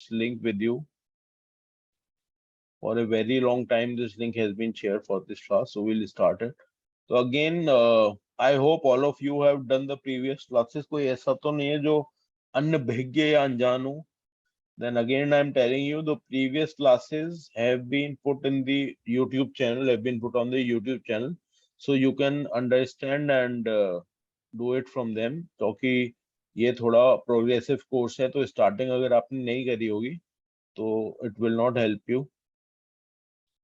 this link with you. For a very long time, this link has been shared for this class, so we'll start it. So again, I hope all of you have done the previous classes. कोई ऐसा तो नहीं है जो अनभिज्ञ या अनजान हो. Then again, I'm telling you, the previous classes have been put in the YouTube channel, have been put on the YouTube channel, so you can understand and do it from them. क्योंकि ये थोड़ा progressive course है, तो starting अगर आपने नहीं करी होगी तो it will not help you.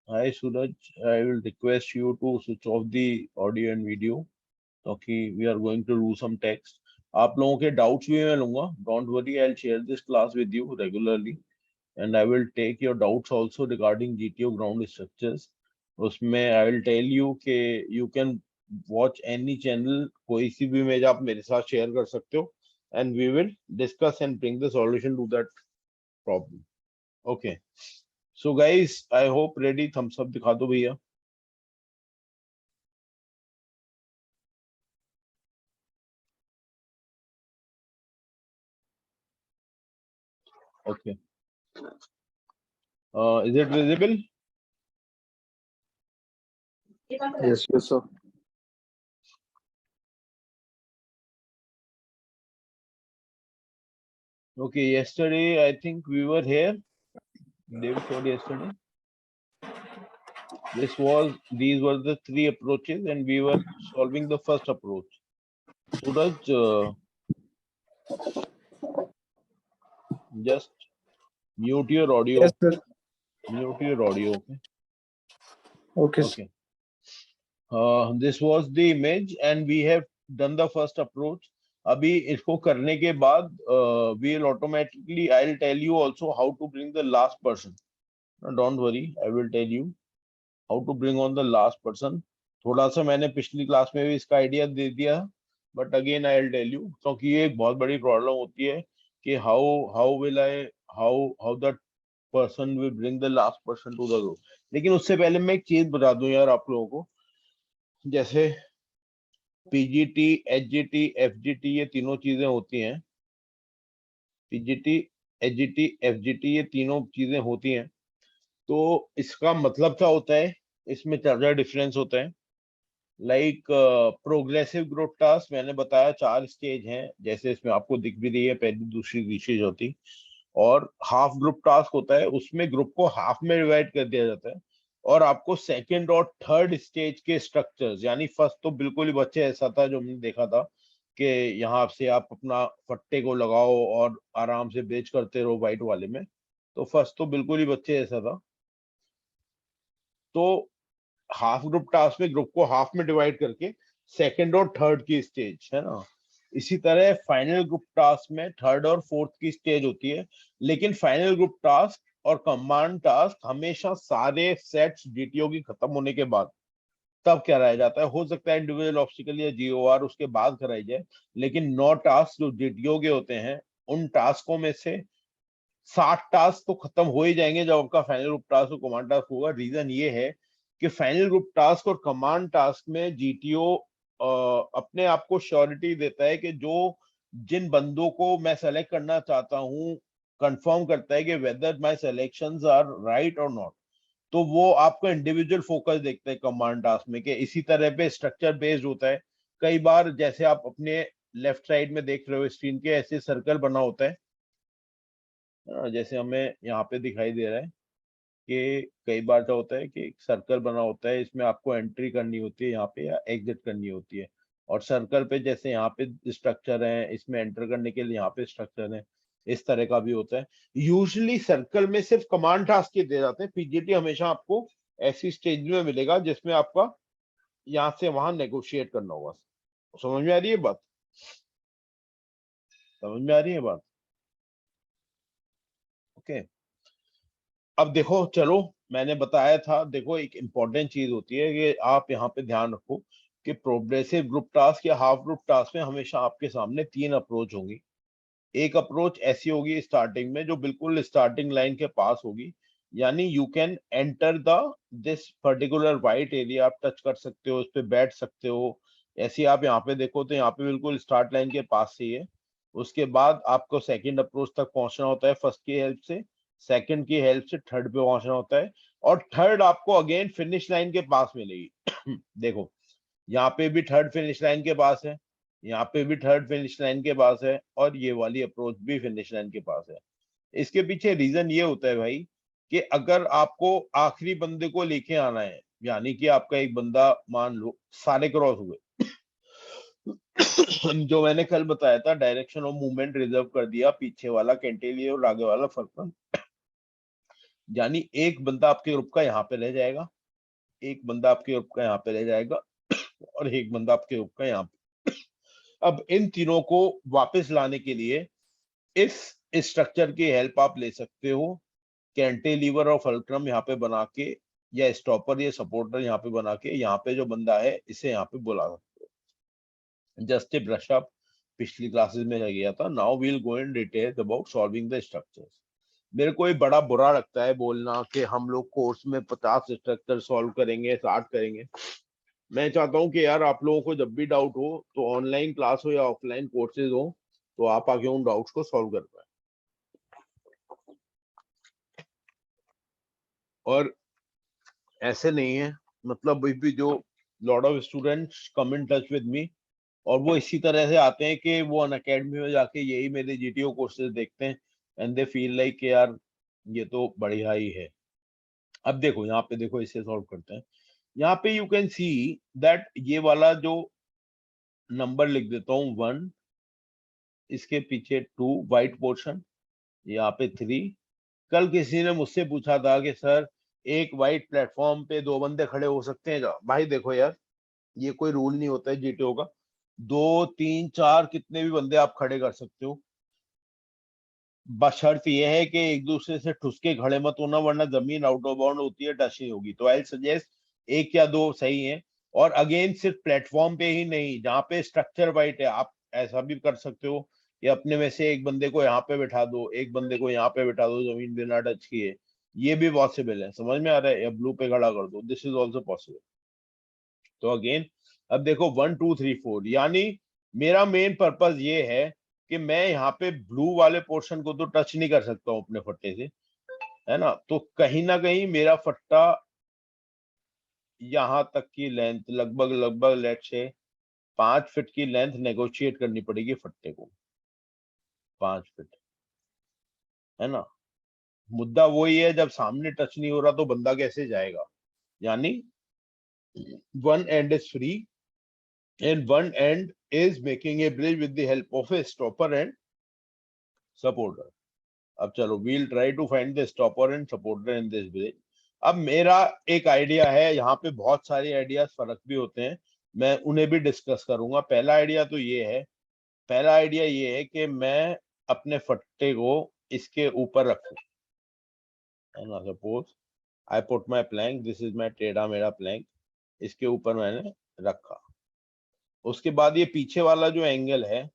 Hi Suraj, I will request you to switch off the audio and video. क्योंकि we are going to do some text. आप लोगों के डाउट्स भी मैं लूंगा. Don't worry, I'll share this class with you regularly, and I will take your doubts also regarding GTO ground structures. उसमें I will tell you कि you can watch any channel, कोई सी भी इमेज आप मेरे साथ शेयर कर सकते हो, and we will discuss and bring the solution to that problem. Okay. So guys, I hope ready. Thumbs up दिखा दो भैया. Okay. Is it visible? Yes, sir. Okay, yesterday I think we were here. Day before yesterday. These were the three approaches, and we were solving the first approach. Suraj, just mute your audio. Yes, sir. Mute your audio. Okay. Okay. Okay. This was the image, and we have done the first approach. अभी इसको करने के बाद we'll automatically, I'll tell you also how to bring the last person. Don't worry, I will tell you how to bring on the last person. थोड़ा सा मैंने पिछली class में भी इसका आइडिया दे दिया, but again I will tell you, क्योंकि ये एक बहुत बड़ी प्रॉब्लम होती है कि how that person will bring the last person to the group. लेकिन उससे पहले मैं एक चीज बता दूं यार आप लोगों को. जैसे पीजीटी, एचजीटी, एफजीटी, ये तीनों चीजें होती हैं. पीजीटी, एचजीटी, एफजीटी, ये तीनों चीजें होती हैं. तो इसका मतलब क्या होता है, इसमें क्या डिफरेंस होता है. लाइक प्रोग्रेसिव ग्रुप टास्क मैंने बताया 4 स्टेज हैं, जैसे इसमें आपको दिख भी रही है, पहली दूसरी तीसरी चौथी. और हाफ ग्रुप टास्क होता है, उसमें ग्रुप को हाफ में डिवाइड कर दिया जाता है. और आपको सेकंड और थर्ड स्टेज के स्ट्रक्चर्स, यानी फर्स्ट तो बिल्कुल ही बच्चे ऐसा था जो हमने देखा था कि यहाँ से आप अपना फट्टे को लगाओ और आराम से बेच करते रहो व्हाइट वाले में. तो फर्स्ट तो बिल्कुल ही बच्चे ऐसा था. तो हाफ ग्रुप टास्क में ग्रुप को हाफ में डिवाइड करके सेकंड और थर्ड की स्टेज है ना. इसी तरह फाइनल ग्रुप टास्क में थर्ड और फोर्थ की स्टेज होती है. लेकिन फाइनल ग्रुप टास्क और कमांड टास्क हमेशा सारे सेट्स जीटीओ की खत्म होने के बाद तब कराया जाता है. हो सकता है इंडिविजुअल ऑब्स्टिकल या जीओआर उसके बाद कराई जाए, लेकिन 9 टास्क जो जीटीओ के होते हैं, उन टास्कों में से 60 टास्क तो खत्म हो ही जाएंगे जब आपका फाइनल ग्रुप टास्क और कमांड टास्क होगा. रीजन ये है कि फाइनल ग्रुप टास्क और कमांड टास्क में जीटीओ अपने आप को श्योरिटी देता है कि जिन बंदों को मैं सेलेक्ट करना चाहता हूं, कंफर्म करता है कि whether my selections are right और नॉट. तो वो आपको इंडिविजुअल फोकस देखता है कमांड टास्क में, कि इसी तरह पे स्ट्रक्चर बेस्ड होता है. कई बार जैसे आप अपने लेफ्ट साइड में देख रहे हो स्क्रीन के, ऐसे सर्कल बना होता है, जैसे हमें यहाँ पे दिखाई दे रहा है कि कई बार क्या होता है कि एक सर्कल बना होता है, इसमें आपको एंट्री करनी होती है यहाँ पे या एग्जिट करनी होती है. और सर्कल पे जैसे यहाँ पे स्ट्रक्चर है, इसमें एंटर करने के लिए यहाँ पे स्ट्रक्चर है, इस तरह का भी होता है. यूजुअली सर्कल में सिर्फ कमांड टास्क के दे जाते हैं. पीजीटी हमेशा आपको ऐसी स्टेज में मिलेगा जिसमें आपका यहाँ से वहां नेगोशिएट करना होगा. समझ में आ रही है बात? समझ में आ रही है बात? ओके. अब देखो, चलो मैंने बताया था, देखो एक इंपॉर्टेंट चीज होती है कि आप यहाँ पे ध्यान रखो कि प्रोग्रेसिव ग्रुप टास्क या हाफ ग्रुप टास्क में हमेशा आपके सामने 3 अप्रोच होंगी. एक अप्रोच ऐसी होगी स्टार्टिंग में जो बिल्कुल स्टार्टिंग लाइन के पास होगी, यानी you can enter this particular white area, आप टच कर सकते हो, उस पर बैठ सकते हो. ऐसे आप यहाँ पे देखो तो यहाँ पे बिल्कुल स्टार्ट लाइन के पास से ही है. उसके बाद आपको सेकंड अप्रोच तक पहुंचना होता है फर्स्ट की हेल्प से, सेकंड की हेल्प से थर्ड पे पहुंचना होता है, और थर्ड आपको अगेन फिनिश लाइन के पास मिलेगी। देखो यहाँ पे भी थर्ड फिनिश लाइन के पास है, यहाँ पे भी थर्ड फिनिश लाइन के पास है, और ये वाली अप्रोच भी फिनिश लाइन के पास है। इसके पीछे रीजन ये होता है भाई कि अगर आपको आखिरी बंदे को लेके आना है, यानी कि आपका एक बंदा मान लो सारे क्रॉस हुए, जो मैंने कल बताया था डायरेक्शन ऑफ मूवमेंट रिजर्व कर दिया, पीछे वाला कैंटिलीवर और आगे वाला फर्कन, यानी एक बंदा आपके ग्रुप का यहाँ पे रह जाएगा, एक बंदा आपके ग्रुप का यहाँ पे रह जाएगा, और एक बंदा आपके ग्रुप का यहाँ पे। अब इन तीनों को वापस लाने के लिए इस स्ट्रक्चर की हेल्प आप ले सकते हो, कैंटिलीवर और फल्क्रम यहाँ पे बना के, या स्टॉपर या सपोर्टर यहाँ पे बना के, यहाँ पे जो बंदा है इसे यहाँ पे बुला सकते हो। जस्ट ए ब्रश अप पिछली क्लासेस में रह गया था। Now we'll go in detail about solving the structures. मेरे को ये बड़ा बुरा लगता है बोलना कि हम लोग कोर्स में 50 स्ट्रक्चर सॉल्व करेंगे, 60 करेंगे। मैं चाहता हूँ कि यार आप लोगों को जब भी डाउट हो, तो ऑनलाइन क्लास हो या ऑफलाइन कोर्सेज हो, तो आप आगे उन डाउट्स को सॉल्व कर पाए। और ऐसे नहीं है, मतलब भी जो lot of students come in touch with me, और वो इसी तरह से आते हैं कि वो अनअकैडमी में जाके यही मेरे जीटीओ कोर्सेज देखते हैं, एंड दे फील लाइक कि यार ये तो बढ़िया ही है। अब देखो यहाँ पे, देखो इसे सॉल्व करते हैं। यहाँ पे यू कैन सी दैट ये वाला जो नंबर लिख देता हूँ 1, इसके पीछे 2 वाइट पोर्शन, यहाँ पे 3। कल किसी ने मुझसे पूछा था कि सर एक वाइट प्लेटफॉर्म पे 2 बंदे खड़े हो सकते हैं क्या? भाई देखो यार, ये कोई रूल नहीं होता है जीटीओ का, 2 3 4 कितने भी बंदे आप खड़े कर सकते हो, बशर्त ये है कि एक दूसरे से ठुसके खड़े मत होना, वरना जमीन आउट ऑफ बाउंड होती है, टच नहीं होगी। तो आई सजेस्ट 1 या 2 सही है। और अगेन सिर्फ प्लेटफॉर्म पे ही नहीं, जहाँ पे स्ट्रक्चर वाइट है, आप ऐसा भी कर सकते हो कि अपने में से एक बंदे को यहाँ पे बैठा दो, एक बंदे को यहाँ पे बैठा दो, जमीन बिना टच किए। ये भी पॉसिबल है, समझ में आ रहा है? या ब्लू पे खड़ा कर दो, दिस इज ऑल्सो पॉसिबल। तो अगेन अब देखो 1 2 3 4, यानी मेरा मेन पर्पज ये है कि मैं यहाँ पे ब्लू वाले पोर्शन को तो टच नहीं कर सकता हूँ अपने फट्टे से, है ना? तो कहीं ना कहीं मेरा फट्टा यहाँ तक की लेंथ, लगभग लगभग लेट से 5 फीट की लेंथ नेगोशिएट करनी पड़ेगी फट्टे को, 5 फीट, है ना? मुद्दा वही है, जब सामने टच नहीं हो रहा तो बंदा कैसे जाएगा? यानी one and is free and one end is making a bridge with the help of a stopper and supporter. अब चलो we'll try to find the stopper and supporter in this bridge. अब मेरा एक आइडिया है, यहाँ पे बहुत सारे आइडियाज फर्क भी होते हैं, मैं उन्हें भी डिस्कस करूंगा। पहला आइडिया तो ये है, पहला आइडिया ये है कि मैं अपने फट्टे को इसके ऊपर रखूं, है ना? Suppose I put my plank, this is my टेढ़ा मेरा प्लैंक, इसके ऊपर मैंने रखा। उसके बाद ये पीछे वाला जो एंगल है,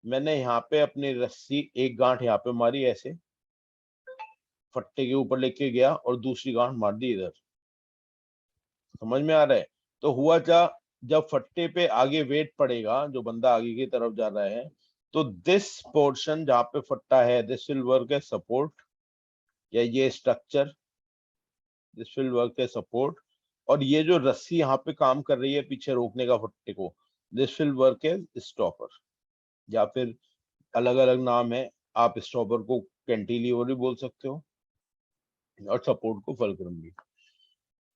मैंने यहाँ पे अपनी रस्सी एक गांठ यहाँ पे मारी, ऐसे फट्टे के ऊपर लेके गया और दूसरी गांठ मार दी इधर। समझ में आ रहा है? तो हुआ क्या, जब फट्टे पे आगे वेट पड़ेगा, जो बंदा आगे की तरफ जा रहा है, तो दिस पोर्शन जहाँ पे फट्टा है, this will work as support, या ये structure this will work as support, और ये जो रस्सी यहाँ पे काम कर रही है पीछे रोकने का फट्टे को, this will work as stopper, या फिर अलग अलग नाम है, आप स्टॉपर को कैंटिलीवर भी बोल सकते हो और सपोर्ट को फल्क्रम भी।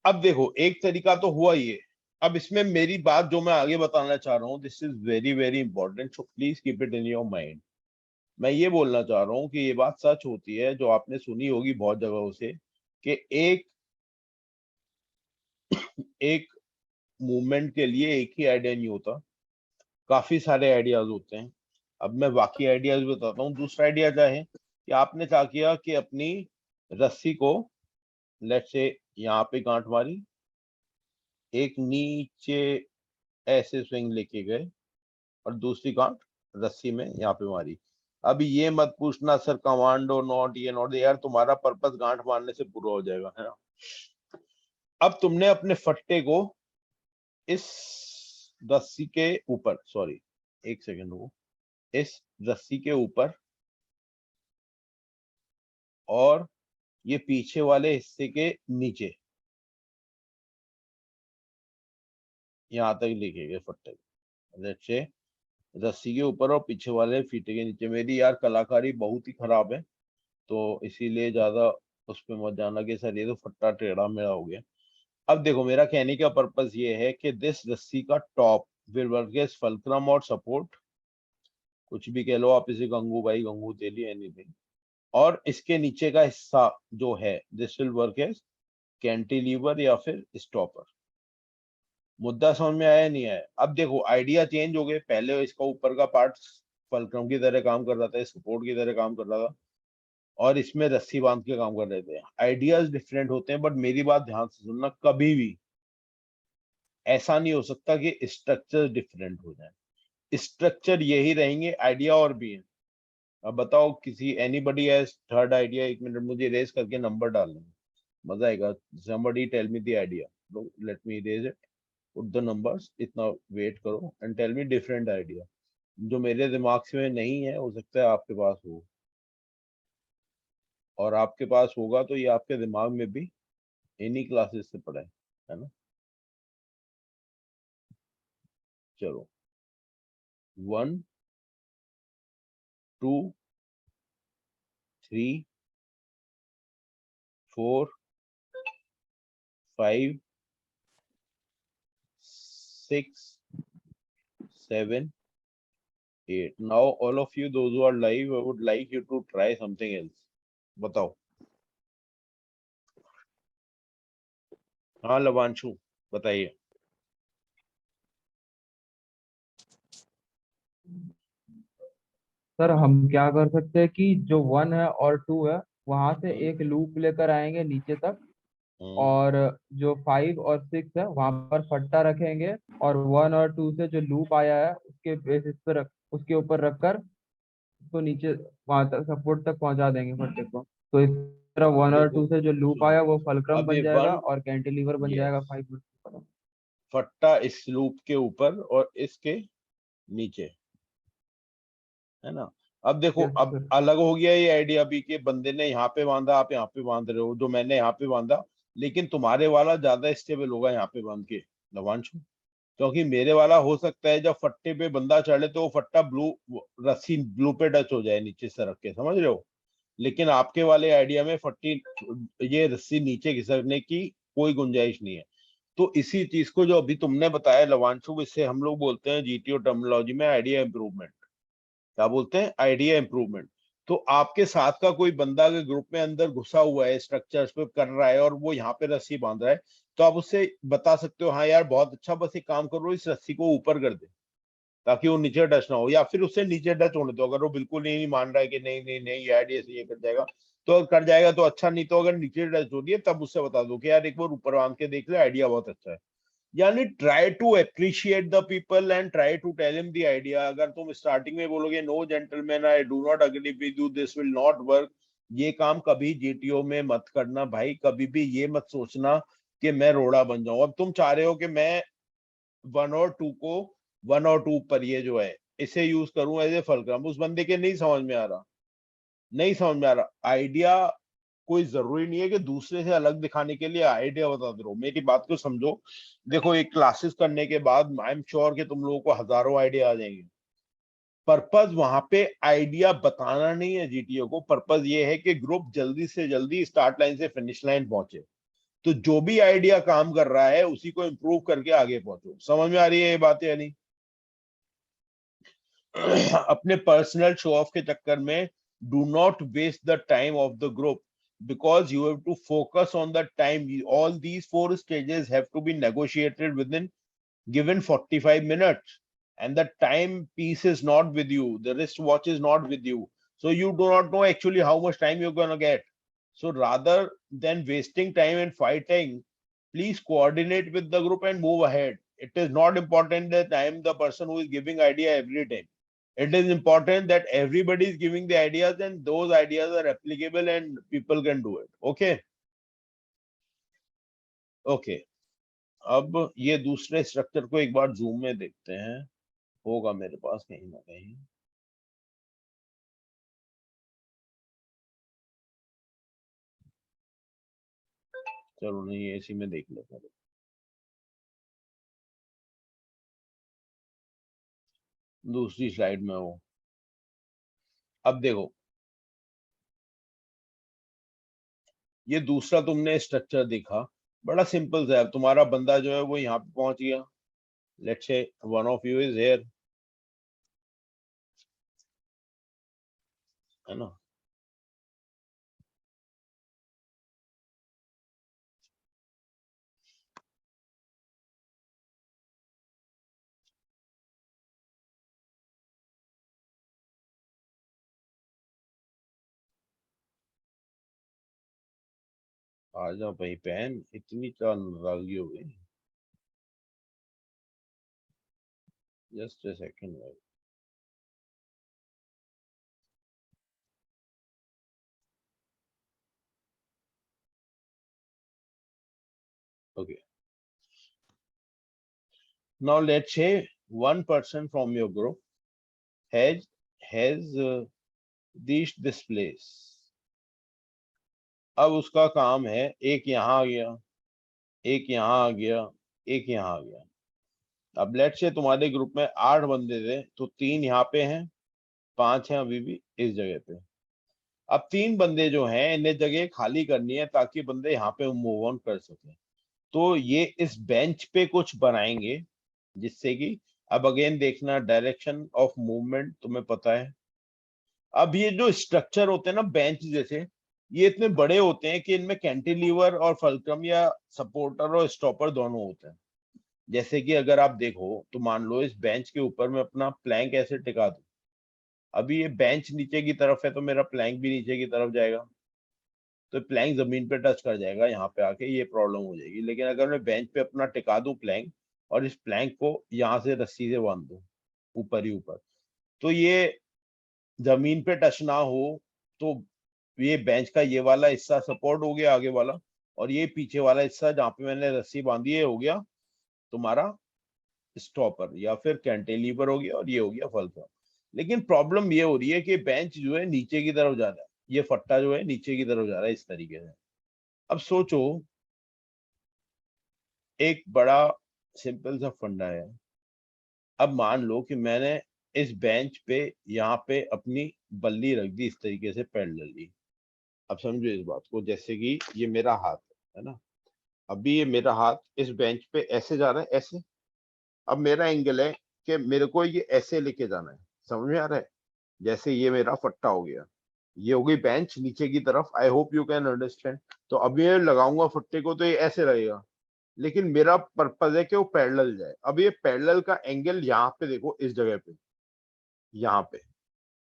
अब देखो एक तरीका तो हुआ ये। अब इसमें मेरी बात जो मैं आगे बताना चाह रहा हूँ, this is very very important, so please keep it in your mind. मैं ये बोलना चाह रहा हूँ कि ये बात सच होती है जो आपने सुनी होगी बहुत जगहों से, कि एक मूवमेंट के लिए एक ही आइडिया नहीं होता, काफी सारे आइडियाज होते हैं। अब मैं बाकी आइडियाज बताता हूँ। दूसरा आइडिया क्या है कि आपने क्या किया कि अपनी रस्सी को लेट्स से यहाँ पे गांठ मारी, एक नीचे ऐसे स्विंग लेके गए, और दूसरी गांठ रस्सी में यहाँ पे मारी। अब ये मत पूछना सर कमांडो नॉट, ये नॉट, यार तुम्हारा पर्पस गांठ मारने से पूरा हो जाएगा, है ना? अब तुमने अपने फट्टे को इस रस्सी के ऊपर, सॉरी एक सेकेंड रुको, इस रस्सी के ऊपर और ये पीछे वाले हिस्से के नीचे, यहां तक लिखेंगे फट्टे, लेट्स से रस्सी के ऊपर और पीछे वाले फीते के नीचे। मेरी यार कलाकारी बहुत ही खराब है, तो इसीलिए ज्यादा उस पे मत जाना कि सर ये तो फट्टा टेढ़ा मेढ़ा हो गया। अब देखो, मेरा कहने का पर्पस ये है कि दिस रस्सी का top will work as fulcrum और सपोर्ट, कुछ भी कह लो आप इसे, गंगू भाई, गंगू तेली, एनीथिंग। और इसके नीचे का हिस्सा जो है, this will work as cantilever या फिर स्टॉपर। मुद्दा समझ में आया नहीं आया? अब देखो आइडिया चेंज हो गए, पहले इसका ऊपर का पार्ट फल्क्रम की तरह काम कर रहा था, सपोर्ट की तरह काम कर रहा था, और इसमें रस्सी बांध के काम कर रहे थे। आइडियाज डिफरेंट होते हैं, बट मेरी बात ध्यान से सुनना, कभी भी ऐसा नहीं हो सकता कि स्ट्रक्चर डिफरेंट हो जाए। स्ट्रक्चर यही रहेंगे, आइडिया और भी है। अब बताओ, किसी anybody has third idea? 1 minute मुझे रेज करके नंबर डालना है, मजा आएगा। somebody tell me the idea, let me erase it, put the numbers, इतना वेट करो and tell me different idea। जो मेरे दिमाग से में नहीं है, हो सकता है आपके पास हो, और आपके पास होगा तो ये आपके दिमाग में भी इन्हीं क्लासेस से पढ़ा है ना? चलो, 1 2 3 4 5 6 7 8। Now all of you, those who are live, I would like you to try something else। बताओ। हाँ लवांशु, बताइए। सर हम क्या कर सकते हैं कि जो 1 है और 2 है वहां से एक लूप लेकर आएंगे नीचे तक, हम्म, और जो 5 और 6 है वहां पर फट्टा रखेंगे, और 1 और 2 से जो लूप आया है उसके बेसिस पे रख, उसके ऊपर रखकर उसको नीचे वहां तक सपोर्ट तक पहुंचा देंगे फट्टे को। तो इस तरह 1 और देखो 2 से जो लूप सुनो, आया वो फलक्रम अब ये बन जाएगा वन, और कैंटिलीवर बन जाएगा यस, 5 पर। फट्टा इस लूप के ऊपर और इसके नीचे, है ना? अब देखो, यस अब सर। अलग हो गया ये आइडिया भी कि बंदे ने यहाँ पे बांधा, आप यहाँ पे बांध रहे हो, जो मैंने यहाँ पे बांधा, लेकिन तुम्हारे वाला ज्यादा स्टेबल होगा यहाँ पे बांध के, लवांशु। क्योंकि मेरे वाला हो सकता है जब फट्टे पे बंदा चढ़े तो वो फट्टा ब्लू, रस्सी ब्लू पे टच हो जाए नीचे से रख के, समझ रहे हो? लेकिन आपके वाले आइडिया में फट्टी, ये रस्सी नीचे खिसकने की कोई गुंजाइश नहीं है। तो इसी चीज को जो अभी तुमने बताया लवांशु, इससे हम लोग बोलते हैं जीटीओ टर्मिनोलॉजी में आइडिया इंप्रूवमेंट। क्या बोलते हैं? Idea improvement. तो आपके साथ का कोई बंदा अगर ग्रुप में अंदर घुसा हुआ है, स्ट्रक्चर्स पे कर रहा है और वो यहाँ पे रस्सी बांध रहा है, तो आप उससे बता सकते हो, हाँ यार बहुत अच्छा, बस एक काम करो, इस रस्सी को ऊपर कर दे ताकि वो नीचे टच ना हो, या फिर उससे नीचे टच होने दो। अगर वो बिल्कुल नहीं मान रहा है कि नहीं नहीं नहीं, ये आइडिया से ये कर जाएगा, तो कर जाएगा तो अच्छा, नहीं तो अगर नीचे टच हो रही है तब उससे बता दो कि यार एक बार ऊपर बांध के देख ले, आइडिया बहुत अच्छा है। यानी try to appreciate the people and try to tell him the idea. अगर तुम स्टार्टिंग में बोलोगे no gentleman, I do not agree with you, this will not work, ये काम कभी जीटीओ में मत करना भाई। कभी भी ये मत सोचना कि मैं रोड़ा बन जाऊं। अब तुम चाह रहे हो कि मैं 1 और 2 को, 1 और 2 पर ये जो है इसे यूज करूं एज ए फलक्रम, उस बंदे के नहीं समझ में आ रहा, नहीं समझ में आ रहा। आइडिया कोई जरूरी नहीं है कि दूसरे से अलग दिखाने के लिए आइडिया बताते रहो, मेरी बात को समझो। देखो, एक क्लासेस करने के बाद आई एम श्योर कि तुम लोगों को हजारों आइडिया आ जाएंगे। पर्पज वहां पे आइडिया बताना नहीं है जीटीओ को, पर्पज ये है कि ग्रुप जल्दी से जल्दी स्टार्ट लाइन से फिनिश लाइन पहुंचे। तो जो भी आइडिया काम कर रहा है उसी को इम्प्रूव करके आगे पहुंचो। समझ में आ रही है ये बात या नहीं? अपने पर्सनल शो ऑफ के चक्कर में do not waste the time of the group, because you have to focus on the time. All these 4 stages have to be negotiated within given 45 minutes, and the time piece is not with you, the wristwatch is not with you, so you do not know actually how much time you're going to get. So rather than wasting time and fighting, please coordinate with the group and move ahead. It is not important that I am the person who is giving idea every time. It is important that everybody is giving the ideas and those ideas are applicable and people can do it. Okay? Okay. अब ये दूसरे structure को एक बार zoom में देखते हैं, होगा मेरे पास कहीं ना कहीं। चलो नहीं इसी में देख लेते हैं। दूसरी स्लाइड में वो, अब देखो ये दूसरा तुमने स्ट्रक्चर देखा, बड़ा सिंपल सा है। अब तुम्हारा बंदा जो है वो यहाँ पे पहुंच गया, let's say one of you is here, है ना। आ जाओ भाई बहन, इतनी क्या नाराजगी हो गई, जस्ट ए सेकंड भाई। Okay, now let's say one person from your group has these displays। अब उसका काम है, एक यहाँ आ गया, एक यहाँ आ गया, एक यहाँ आ गया। अब लेट्स से तुम्हारे ग्रुप में 8 बंदे थे, तो 3 यहाँ पे हैं, 5 हैं अभी भी इस जगह पे। अब 3 बंदे जो हैं इन्हें जगह खाली करनी है ताकि बंदे यहाँ पे मूव ऑन कर सके। तो ये इस बेंच पे कुछ बनाएंगे जिससे कि, अब अगेन देखना डायरेक्शन ऑफ मूवमेंट तुम्हें पता है। अब ये जो स्ट्रक्चर होते हैं ना बेंच जैसे, ये इतने बड़े होते हैं कि इनमें कैंटिलीवर और फल्क्रम या सपोर्टर और स्टॉपर दोनों होते हैं। जैसे कि अगर आप देखो तो मान लो इस बेंच के ऊपर मैं अपना प्लैंक ऐसे टिका दूं, अभी ये बेंच नीचे की तरफ है तो मेरा प्लैंक भी नीचे की तरफ जाएगा, तो प्लैंक जमीन पे टच कर जाएगा, यहाँ पे आके ये प्रॉब्लम हो जाएगी। लेकिन अगर मैं बेंच पे अपना टिका दूं प्लैंक, और इस प्लैंक को यहाँ से रस्सी से बांध दूं ऊपर ही ऊपर, तो ये जमीन पे टच ना हो, तो ये बेंच का ये वाला हिस्सा सपोर्ट हो गया आगे वाला, और ये पीछे वाला हिस्सा जहाँ पे मैंने रस्सी बांधी है हो गया तुम्हारा स्टॉपर या फिर कैंटिलीवर हो गया, और ये हो गया फल्क्रम। लेकिन प्रॉब्लम ये हो रही है कि बेंच जो है नीचे की तरफ जा रहा है, ये फट्टा जो है नीचे की तरफ जा रहा है इस तरीके से। अब सोचो, एक बड़ा सिंपल सा फंडा है। अब मान लो कि मैंने इस बेंच पे यहाँ पे अपनी बल्ली रख दी इस तरीके से पैरेलली। अब समझो इस बात को, जैसे कि ये मेरा हाथ है ना, अभी ये मेरा हाथ इस बेंच पे ऐसे जा रहा है ऐसे। अब मेरा एंगल है कि मेरे को ये ऐसे लेके जाना है, समझ में आ रहा है। जैसे ये मेरा फट्टा हो गया, ये हो गई बेंच नीचे की तरफ, I hope you can understand. तो अभी मैं लगाऊंगा फट्टे को तो ये ऐसे रहेगा, लेकिन मेरा पर्पज है कि वो पैरेलल जाए। अब ये पैरेलल का एंगल यहाँ पे देखो, इस जगह पे, यहाँ पे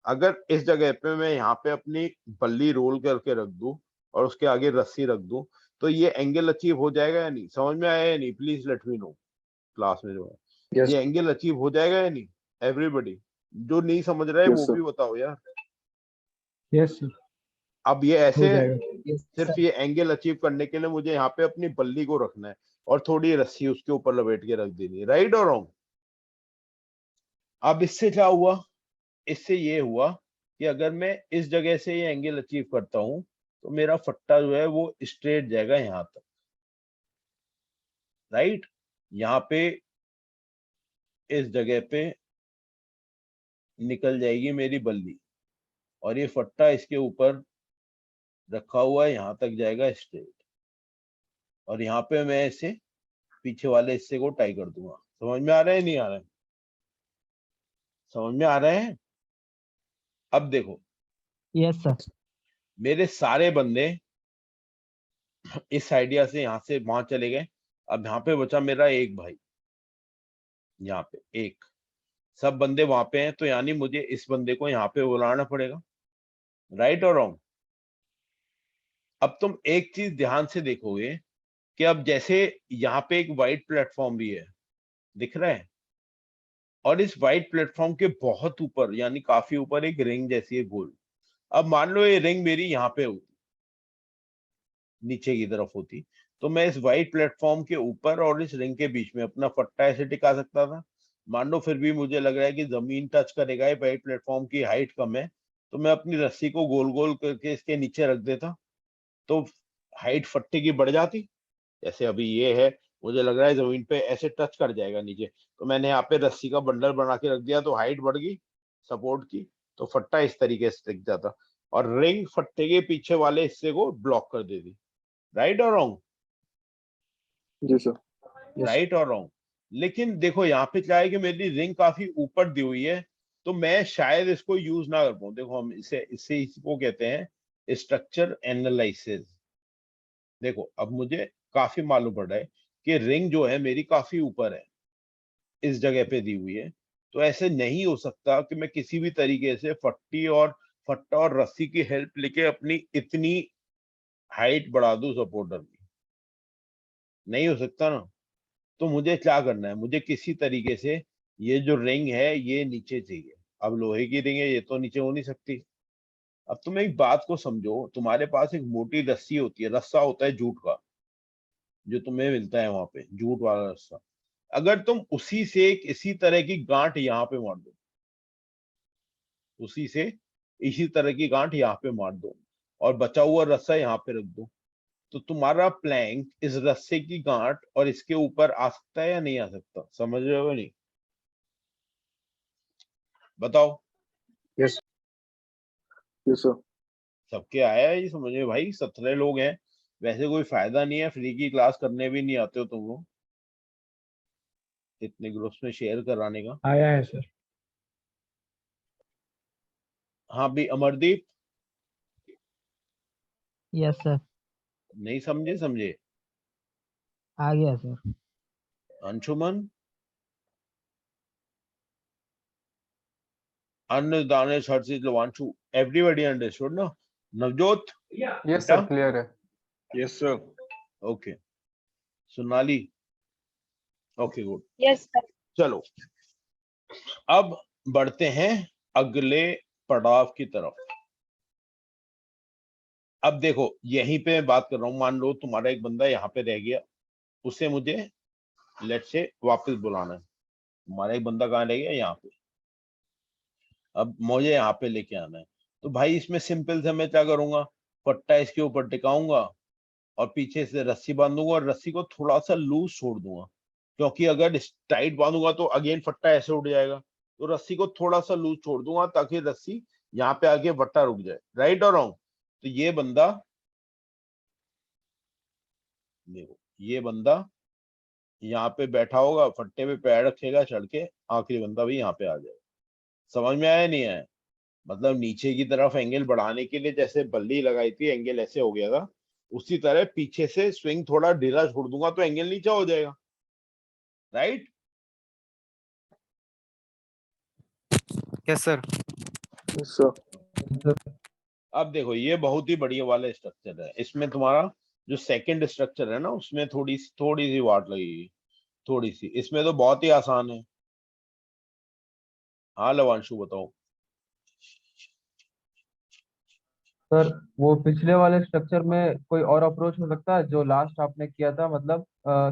अगर इस जगह पे मैं यहाँ पे अपनी बल्ली रोल करके रख दूं और उसके आगे रस्सी रख दूं, तो ये एंगल अचीव हो जाएगा या नहीं, समझ में आया या नहीं, please let me know class में जो है Yes, ये एंगल अचीव हो जाएगा या नहीं। एवरीबडी जो नहीं समझ रहा है yes, वो sir. भी बताओ यार। यस सर, अब ये हो ऐसे जाएगा। सिर्फ ये एंगल अचीव करने के लिए मुझे यहाँ पे अपनी बल्ली को रखना है और थोड़ी रस्सी उसके ऊपर लपेट के रख देनी है, राइट और रॉन्ग। अब इससे क्या हुआ, इससे ये हुआ कि अगर मैं इस जगह से ये एंगल अचीव करता हूं तो मेरा फट्टा जो है वो स्ट्रेट जाएगा यहाँ तक, राइट। यहाँ पे इस जगह पे निकल जाएगी मेरी बल्ली, और ये फट्टा इसके ऊपर रखा हुआ है, यहाँ तक जाएगा स्ट्रेट, और यहाँ पे मैं इसे पीछे वाले हिस्से को टाई कर दूंगा। समझ में आ रहा है नहीं आ रहा है, समझ में आ रहा है। अब देखो यस सर, मेरे सारे बंदे इस आइडिया से यहाँ से वहां चले गए। अब यहाँ पे बचा मेरा एक भाई, यहाँ पे एक, सब बंदे वहां पे हैं, तो यानी मुझे इस बंदे को यहाँ पे बुलाना पड़ेगा, राइट और रॉन्ग। अब तुम एक चीज ध्यान से देखोगे कि अब जैसे यहाँ पे एक वाइट प्लेटफॉर्म भी है, दिख रहा है, और इस वाइट प्लेटफॉर्म के बहुत ऊपर यानी काफी ऊपर एक रिंग जैसी है गोल। अब मान लो ये रिंग मेरी यहाँ पे होती, नीचे की तरफ होती, तो मैं इस वाइट प्लेटफॉर्म के ऊपर और इस रिंग के बीच में अपना फट्टा ऐसे टिका सकता था। मान लो फिर भी मुझे लग रहा है कि जमीन टच करेगा, ये वाइट प्लेटफॉर्म की हाइट कम है, तो मैं अपनी रस्सी को गोल गोल करके इसके नीचे रख देता, तो हाइट फट्टे की बढ़ जाती, जैसे अभी ये है, मुझे लग रहा है जमीन पे ऐसे टच कर जाएगा नीचे, तो मैंने यहाँ पे रस्सी का बंडल बना के रख दिया, तो हाइट बढ़ गई सपोर्ट की, तो फट्टा इस तरीके से टिक जाता, और रिंग फट्टे के पीछे वाले हिस्से को ब्लॉक कर देती। राइट और रॉन्ग? जी सर। Yes. राइट और रॉन्ग? लेकिन देखो यहाँ पे क्या है कि मेरी रिंग काफी ऊपर दी हुई है, तो मैं शायद इसको यूज ना कर पाऊँ। देखो हम इसको कहते हैं स्ट्रक्चर एनालिसिस। देखो अब मुझे काफी मालूम पड़ रहा है कि रिंग जो है मेरी काफी ऊपर है, इस जगह पे दी हुई है, तो ऐसे नहीं हो सकता कि मैं किसी भी तरीके से फट्टा और रस्सी की हेल्प लेके अपनी इतनी हाइट बढ़ा दूं सपोर्टर की। नहीं हो सकता ना। तो मुझे क्या करना है, मुझे किसी तरीके से ये जो रिंग है ये नीचे चाहिए। अब लोहे की रिंग है, ये तो नीचे हो नहीं सकती। अब तुम एक बात को समझो, तुम्हारे पास एक मोटी रस्सी होती है, रस्सा होता है जूट का, जो तुम्हें मिलता है वहां पे, जूट वाला रस्सा। अगर तुम उसी से एक इसी तरह की गांठ यहाँ पे मार दो, उसी से इसी तरह की गांठ यहाँ पे मार दो, और बचा हुआ रस्सा यहाँ पे रख दो, तो तुम्हारा प्लैंक इस रस्से की गांठ और इसके ऊपर आ सकता है या नहीं आ सकता? समझ रहे हो नहीं? बताओ। Yes. Yes sir. सबके आया है ये समझ में भाई? 17 लोग हैं, वैसे कोई फायदा नहीं है, फ्री की क्लास करने भी नहीं आते हो तुम लोग इतने ग्रुप्स में शेयर कराने का। आया है सर। हाँ भी अमरदीप, यस सर। नहीं समझे? समझे? आ गया सर। अंशुमन, अन्य दानेश, हर्षित, लवांशु, एवरीबॉडी अंडरस्टूड ना? नवजोत? यस सर, क्लियर है। Yes sir. Okay. Sonali? Okay good. Yes sir. चलो अब बढ़ते हैं अगले पड़ाव की तरफ। अब देखो यहीं पे मैं बात कर रहा हूं, मान लो तुम्हारा एक बंदा यहाँ पे रह गया, उसे मुझे लेट से वापस बुलाना है। तुम्हारा एक बंदा कहाँ रह गया? यहाँ पे। अब मुझे यहाँ पे लेके आना है, तो भाई इसमें सिंपल से मैं क्या करूंगा, पट्टा इसके ऊपर टिकाऊंगा और पीछे से रस्सी बांधूंगा और रस्सी को थोड़ा सा लूज छोड़ दूंगा, क्योंकि अगर टाइट बांधूंगा तो अगेन फट्टा ऐसे उड़ जाएगा, तो रस्सी को थोड़ा सा लूज छोड़ दूंगा ताकि रस्सी यहाँ पे आके फट्टा रुक जाए। राइट और रॉन्ग? तो ये बंदा, देखो ये बंदा यहाँ पे बैठा होगा, फट्टे पे पैर रखेगा चढ़ के, आखिरी बंदा भी यहाँ पे आ जाएगा। समझ में आया नहीं आया? मतलब नीचे की तरफ एंगल बढ़ाने के लिए जैसे बल्ली लगाई थी एंगल ऐसे हो गया था, उसी तरह पीछे से स्विंग थोड़ा ढीला छोड़ दूंगा तो एंगल नीचे हो जाएगा। Right? Yes sir. Yes sir. अब देखो ये बहुत ही बढ़िया वाला स्ट्रक्चर है, इसमें तुम्हारा जो सेकंड स्ट्रक्चर है ना, उसमें थोड़ी सी वाट लगेगी, थोड़ी सी। इसमें तो बहुत ही आसान है। हाँ लवांशु बताओ। सर वो पिछले वाले स्ट्रक्चर में कोई और अप्रोच हो सकता है जो लास्ट आपने किया था, मतलब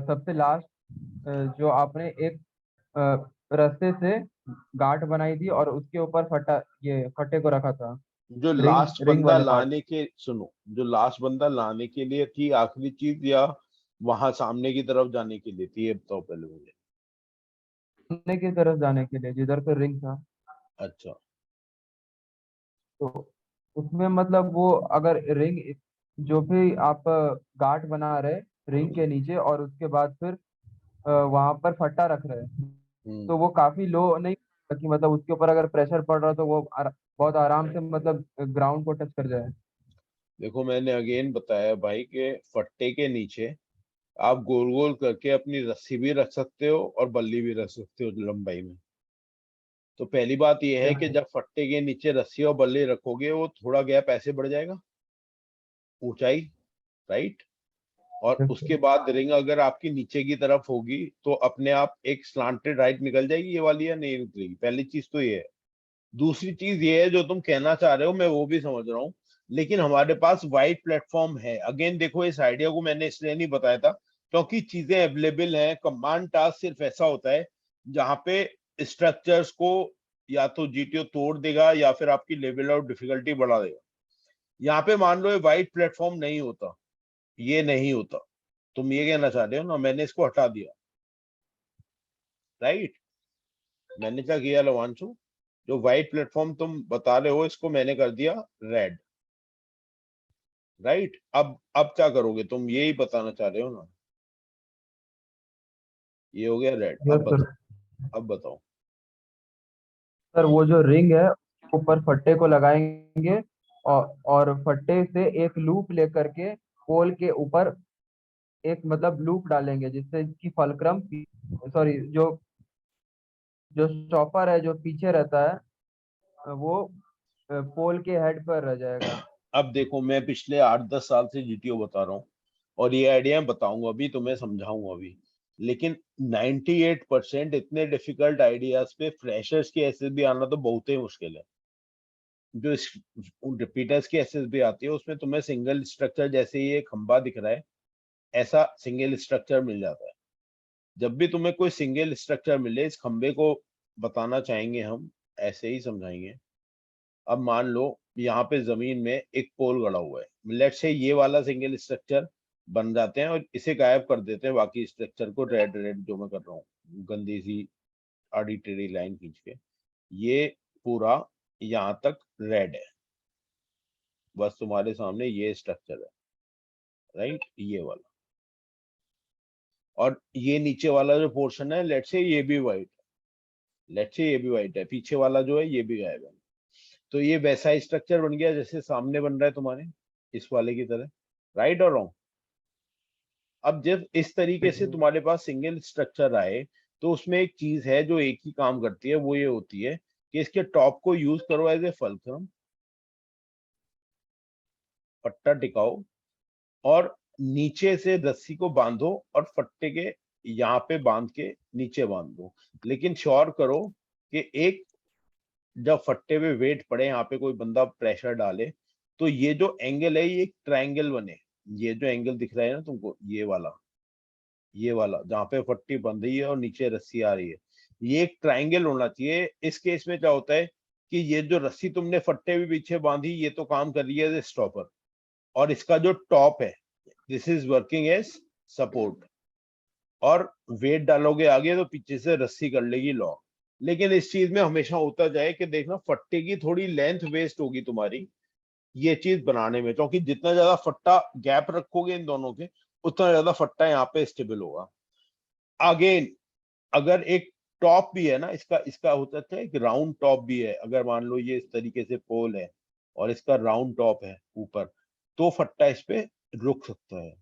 सबसे लास्ट जो आपने एक रास्ते से गांठ बनाई थी और उसके ऊपर फट्टे को रखा था, जो रिंग लास्ट रिंग बंदा वाले पार्ट। लाने के, सुनो, जो लास्ट बंदा लाने के लिए थी आखिरी चीज, या वहां सामने की तरफ जाने के लिए थी, ये बताओ पहले मुझे। सामने की तरफ जाने के लिए जिधर पे रिंग था, अच्छा, तो उसमें मतलब वो अगर रिंग जो भी आप गांठ बना रहे रिंग के नीचे और उसके बाद फिर वहां पर फट्टा रख रहे हैं, तो वो काफी लो नहीं कि मतलब उसके ऊपर अगर प्रेशर पड़ रहा है तो वो बहुत आराम से मतलब ग्राउंड को टच कर जाए। देखो मैंने अगेन बताया भाई कि फट्टे के नीचे आप गोल गोल करके अपनी रस्सी भी रख सकते हो और बल्ली भी रख सकते हो लंबाई में। तो पहली बात यह है कि जब फट्टे के नीचे रस्सी और बल्ली रखोगे वो थोड़ा गैप ऐसे बढ़ जाएगा, ऊंचाई। राइट? और उसके बाद रिंग अगर आपकी नीचे की तरफ होगी तो अपने आप एक स्लांटेड हाइट निकल जाएगी, ये वाली, या नहीं निकलेगी? पहली चीज तो ये है। दूसरी चीज ये है जो तुम कहना चाह रहे हो, मैं वो भी समझ रहा हूँ, लेकिन हमारे पास वाइड प्लेटफॉर्म है। अगेन देखो इस आइडिया को मैंने इसलिए नहीं बताया था क्योंकि चीजें अवेलेबल हैं। कमांड टास्क सिर्फ ऐसा होता है जहां पे स्ट्रक्चर्स को या तो जीटीओ तोड़ देगा या फिर आपकी लेवल ऑफ डिफिकल्टी बढ़ा देगा। यहाँ पे मान लो ये वाइड प्लेटफॉर्म नहीं होता, ये नहीं होता, तुम ये कहना चाह रहे हो ना, मैंने इसको हटा दिया, राइट? मैंने क्या किया लवांशु, जो व्हाइट प्लेटफॉर्म तुम बता रहे हो इसको मैंने कर दिया रेड, राइट? अब क्या करोगे तुम, यही बताना चाह रहे हो ना? ये हो गया रेड, यस अब सर। बताओ, अब बताओ। सर वो जो रिंग है ऊपर फट्टे को लगाएंगे और फट्टे से एक लूप लेकर के पोल के ऊपर एक मतलब लूप डालेंगे, जिससे इसकी फलक्रम, सॉरी, जो जो स्टॉपर है जो पीछे रहता है वो पोल के हेड पर रह जाएगा। अब देखो, मैं पिछले 8-10 साल से जीटीओ बता रहा हूँ और ये आइडिया बताऊंगा अभी, तुम्हें समझाऊंगा अभी, लेकिन 98% इतने डिफिकल्ट आइडियाज पे फ्रेशर्स की एसएसबी आना तो बहुत ही मुश्किल है। जो रिपीटर्स की एसएसबी आती है उसमें तुम्हें सिंगल स्ट्रक्चर, जैसे ये खंबा दिख रहा है, ऐसा सिंगल स्ट्रक्चर मिल जाता है। जब भी तुम्हें कोई सिंगल स्ट्रक्चर मिले, इस खंबे को बताना चाहेंगे हम, ऐसे ही समझाएंगे। अब मान लो यहाँ पे जमीन में एक पोल गड़ा हुआ है, लेट से ये वाला सिंगल स्ट्रक्चर बन जाते हैं और इसे गायब कर देते हैं बाकी स्ट्रक्चर को, रेड रेड जो मैं कर रहा हूँ गंदी सी आड़ी टेढ़ी लाइन खींच के, ये पूरा यहाँ तक रेड है, बस तुम्हारे सामने ये स्ट्रक्चर है, राइट? ये वाला, और ये नीचे वाला जो पोर्शन है, लेट से ये भी व्हाइट है, लेट से ये भी व्हाइट है, पीछे वाला जो है ये भी गायब है। तो ये वैसा स्ट्रक्चर बन गया जैसे सामने बन रहा है तुम्हारे इस वाले की तरह, राइट और रॉन्ग? अब जब इस तरीके से तुम्हारे पास सिंगल स्ट्रक्चर आए, तो उसमें एक चीज है जो एक ही काम करती है, वो ये होती है कि इसके टॉप को यूज करो एज ए फलक्रम, पट्टा टिकाओ, और नीचे से रस्सी को बांधो और फट्टे के यहाँ पे बांध के नीचे बांध दो। लेकिन श्योर करो कि एक, जब फट्टे पे वेट पड़े, यहाँ पे कोई बंदा प्रेशर डाले, तो ये जो एंगल है ये एक ट्रायंगल बने। ये जो एंगल दिख रहा है ना तुमको, ये वाला जहाँ पे फट्टी बंध रही है और नीचे रस्सी आ रही है, ये एक ट्रायंगल होना चाहिए। इस केस में क्या होता है कि ये जो रस्सी तुमने फट्टे भी पीछे बांधी, ये तो काम कर रही है एज स्टॉपर, और इसका जो टॉप है, this is working as support, और वेट डालोगे आगे तो पीछे से रस्सी कर लेगी लॉक। लेकिन इस चीज में हमेशा होता जाए कि देखना फट्टे की थोड़ी लेंथ वेस्ट होगी तुम्हारी ये चीज बनाने में, क्योंकि जितना ज्यादा फट्टा गैप रखोगे इन दोनों के, उतना ज्यादा फट्टा यहाँ पे स्टेबल होगा। अगेन, अगर एक टॉप भी है ना इसका इसका होता है एक राउंड टॉप भी है, अगर मान लो ये इस तरीके से पोल है और इसका राउंड टॉप है ऊपर, तो फट्टा इस पे रुक सकता है।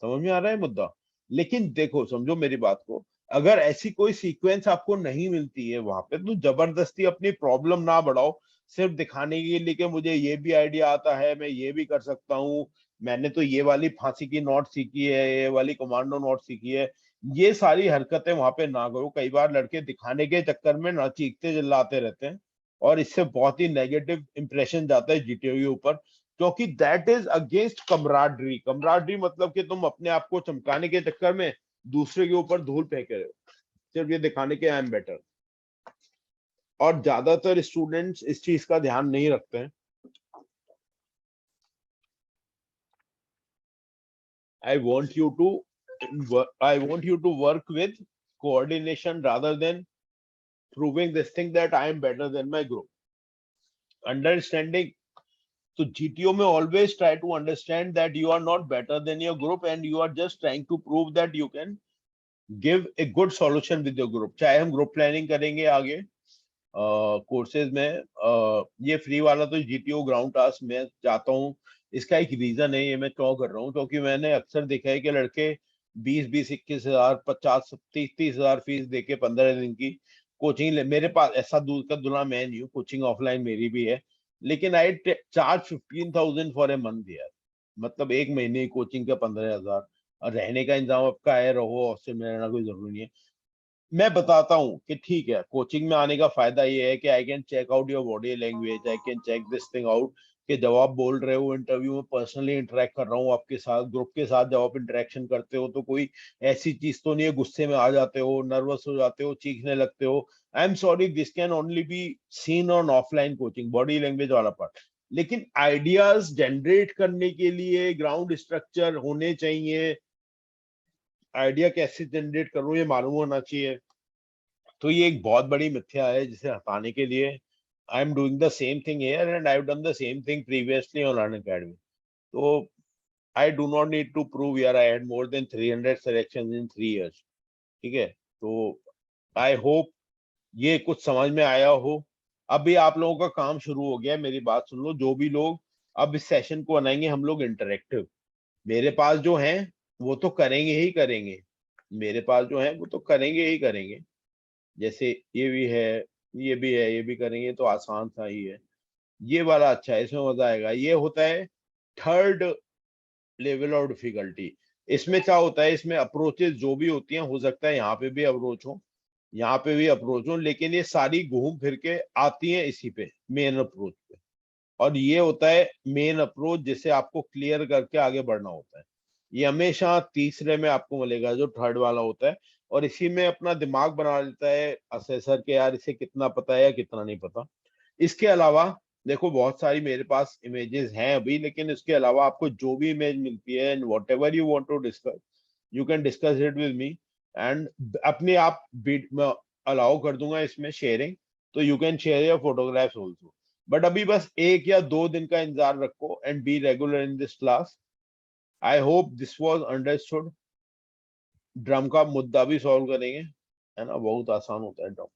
समझ में आ रहा है मुद्दा? लेकिन देखो, समझो मेरी बात को, अगर ऐसी कोई सीक्वेंस आपको नहीं मिलती है वहां पे, तो जबरदस्ती अपनी प्रॉब्लम ना बढ़ाओ सिर्फ दिखाने के लिए कि मुझे ये भी आइडिया आता है, मैं ये भी कर सकता हूँ, मैंने तो ये वाली फांसी की नॉट सीखी है, ये वाली कमांडो नॉट सीखी है। ये सारी हरकतें वहां पे ना करो। कई बार लड़के दिखाने के चक्कर में ना चीखते चिल्लाते रहते हैं, और इससे बहुत ही नेगेटिव इंप्रेशन जाता है जीटीओ के ऊपर, क्योंकि that is against camaraderie. Camaraderie मतलब कि तुम अपने आप को चमकाने के चक्कर में दूसरे के ऊपर धूल फेंक रहे हो, सिर्फ ये दिखाने के आई एम बेटर। और ज्यादातर स्टूडेंट्स इस चीज का ध्यान नहीं रखते हैं। I want you to work with coordination rather than proving this thing that I am better than my group. Understanding. So GTO में always try to understand that you are not better than your group and you are just trying to prove that you can give a good solution with your group. चाहे हम group planning करेंगे आगे courses में, ये free वाला तो GTO ground task में जाता हूँ। इसका एक रीजन है, ये मैं क्यों कर रहा हूँ, क्योंकि मैंने अक्सर देखा है कि लड़के 20-21 50 30 हजार फीस देके 15 दिन की कोचिंग ले। मेरे पास ऐसा दूध का दुला मैं नहीं हूँ, कोचिंग ऑफलाइन मेरी भी है, लेकिन आई चार्ज 15,000 फॉर ए मंथ यार। मतलब एक महीने की कोचिंग का 15,000, और रहने का इंतजाम आपका है, रहो, हॉस्टल में रहना कोई जरूरी नहीं है। मैं बताता हूँ कि ठीक है, कोचिंग में आने का फायदा ये है कि I can check out your body language, I can check this thing out कि जब आप बोल रहे हो इंटरव्यू में, पर्सनली इंटरेक्ट कर रहा हूँ आपके साथ, ग्रुप के साथ जब आप इंटरेक्शन करते हो तो कोई ऐसी चीज तो नहीं है गुस्से में आ जाते हो, नर्वस हो जाते हो, चीखने लगते हो। I am sorry, this can only be seen on offline coaching, body language वाला पार्ट। लेकिन आइडियाज जनरेट करने के लिए ग्राउंड स्ट्रक्चर होने चाहिए, आइडिया कैसे जनरेट करूं ये मालूम होना चाहिए। तो ये एक बहुत बड़ी मिथ्या है जिसे हटाने के लिए I am doing the same thing here and I have done the same thing previously on Unacademy. तो I do not need to prove यार I had more than 300 selections in 3 years। ठीक है, तो I hope ये कुछ समझ में आया हो। अभी आप लोगों का काम शुरू हो गया है, मेरी बात सुन लो। जो भी लोग अब इस सेशन को बनाएंगे हम लोग इंटरेक्टिव, मेरे पास जो हैं वो तो करेंगे ही करेंगे, मेरे पास जो है वो तो करेंगे ही करेंगे। जैसे ये भी है, ये भी है, ये भी करेंगे तो आसान सा ही है। ये वाला अच्छा है, इसमें मजा आएगा। ये होता है थर्ड लेवल ऑफ डिफिकल्टी। इसमें क्या होता है, इसमें अप्रोचेस जो भी होती हैं, हो सकता है यहाँ पे भी अप्रोच हो, यहाँ पे भी अप्रोच हो, लेकिन ये सारी घूम फिर के आती हैं इसी पे, मेन अप्रोच पे। और ये होता है मेन अप्रोच जिसे आपको क्लियर करके आगे बढ़ना होता है। ये हमेशा तीसरे में आपको मिलेगा जो थर्ड वाला होता है, और इसी में अपना दिमाग बना लेता है असेसर के, यार इसे कितना पता है या कितना नहीं पता। इसके अलावा देखो बहुत सारी मेरे पास इमेजेस हैं अभी, लेकिन इसके अलावा आपको जो भी इमेज मिलती है and whatever you want to discuss, you can discuss it with me and अपने आप मैं अलाउ कर दूंगा इसमें शेयरिंग, तो you can share your photographs also. But अभी बस 1 या 2 दिन का इंतजार रखो and be regular in this class. I hope this was understood. Drum का मुद्दा भी सॉल्व करेंगे, है ना, बहुत आसान होता है ड्रम।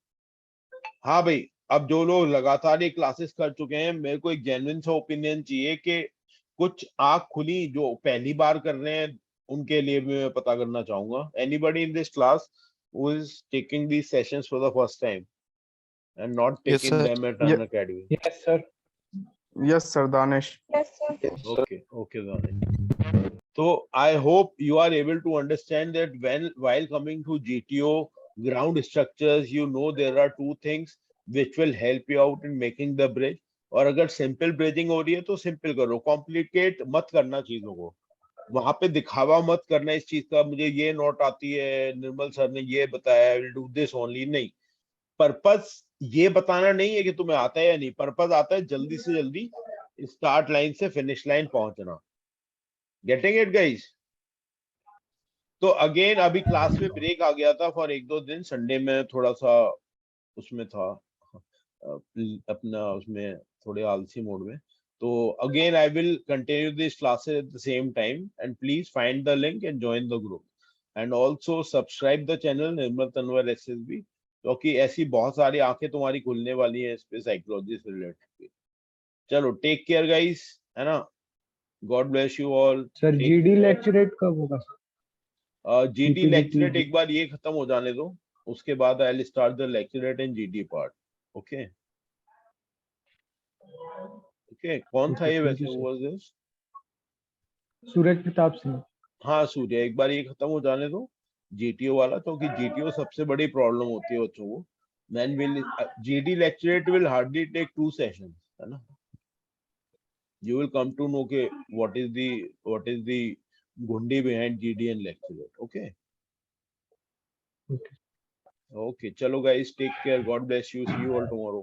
हाँ भाई, अब जो लोग लगातार ये क्लासेस कर चुके हैं, मेरे को एक जेन्युइन सा ओपिनियन चाहिए कि कुछ आंख खुली जो पहली बार कर रहे हैं उनके लिए भी मैं पता करना चाहूंगा। Anybody in this class who is taking these sessions for the first time and not Yes, taking sir. them at Ye- an academy? Yes, sir. Yes, sir, Danish. Okay, Danish. So I hope you are able to understand that while coming to GTO ground structures, you know there are 2 things which will help you out in making the bridge। और अगर simple bridging हो रही है तो simple करो, complicate मत करना चीजों को। वहां पे दिखावा मत करना इस चीज का, मुझे ये नोट आती है, निर्मल सर ने ये बताया, विल डू दिस ओनली। नहीं, पर्पस ये बताना नहीं है कि तुम्हें आता है या नहीं, पर्पस आता है जल्दी से जल्दी स्टार्ट लाइन से फिनिश लाइन पहुंचना। Getting it guys? तो अगेन अभी क्लास में ब्रेक आ गया था फॉर 1-2 दिन, संडे में थोड़ा सा उसमें था अपना, उसमें थोड़े आलसी मोड में। तो again I will continue this classes at the same time and please find the link and join the group and also subscribe the channel Nirmal Tanwar SSB, क्योंकि ऐसी बहुत सारी आंखें तुम्हारी खुलने वाली हैं इस पे साइकोलॉजी से रिलेटेड। चलो टेक केयर गाइस, है ना, God bless you all. Sir GD lecturette कब होगा? जीडी GPGT लेक्चरेट एक बार ये खत्म हो जाने दो, उसके बाद I will start the lecturette in GD part. Okay okay, कौन था ये वैसे? हुआ दिस सूरज प्रताप सिंह। हाँ सूर्य, एक बार ये खत्म हो जाने दो जीटीओ वाला, क्योंकि जीटीओ सबसे बड़ी प्रॉब्लम होती है बच्चों को। Then will GD lecturette will hardly take 2 sessions, है ना। You will come to know के what is the gundi behind GD and lecturate. Okay. Okay. Chalo guys, take care. God bless you. See you all tomorrow.